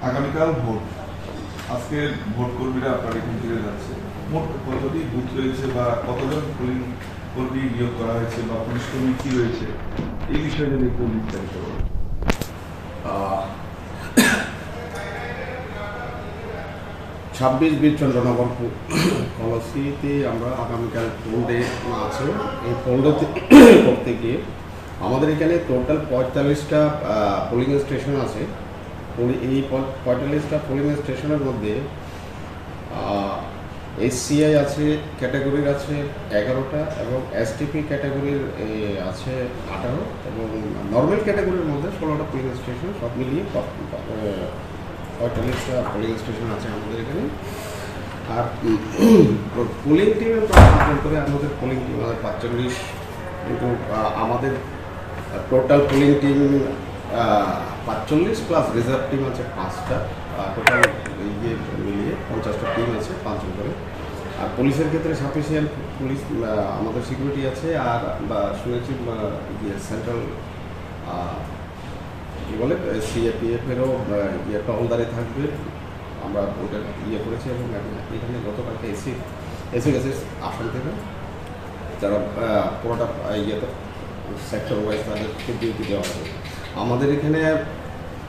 আগামীকাল ভোট। আজকে ভোট কর্মীরা আপনার এখান থেকে যাচ্ছে। মোট কতটি বুথ রয়েছে বা কতজন পোলিং কর্মী নিয়োগ করা হয়েছে বা পুলিশ কর্মী কি রয়েছে, এই বিষয়ে যদি একটু বিস্তারিত বলেন। 26 চন্দ্রনগর পলিসিতে আমরা আগামীকাল পোল ডে আছে। এই পোল ডেতে করতে গিয়ে আমাদের এখানে টোটাল 45টা পোলিং স্টেশন আছে। এই 45টা পোলিং স্টেশনের মধ্যে এসসিআই আছে, ক্যাটাগরির আছে 11টা এবং এসটিপি ক্যাটাগরির আছে 18 এবং নর্মাল ক্যাটাগরির মধ্যে 16টা পোলিং স্টেশন, সব মিলিয়ে 45টা পোলিং স্টেশন আছে আমাদের এখানে। আর পোলিং টিমের করে আমাদের পোলিং টিম আমাদের 45, কিন্তু আমাদের total polling team 45 plus reserve team আছে 5টা, টোটাল ইয়ে মিলিয়ে 50টা টিম আছে 5 জন করে। আর পুলিশের ক্ষেত্রে সাফিসিয়েন্ট পুলিশ আমাদের সিকিউরিটি আছে। আর শুনেছি সেন্ট্রাল কী বলে সিএপিএফেরও টহলদারি থাকবে, আমরা ওটা করেছি। এবং এখানে গতকালকে এসি গেছে আসাম থেকে, যারা পুরোটা সেক্টর ওয়াইজ তাদেরকে ডিউটি দেওয়া হবে। আমাদের এখানে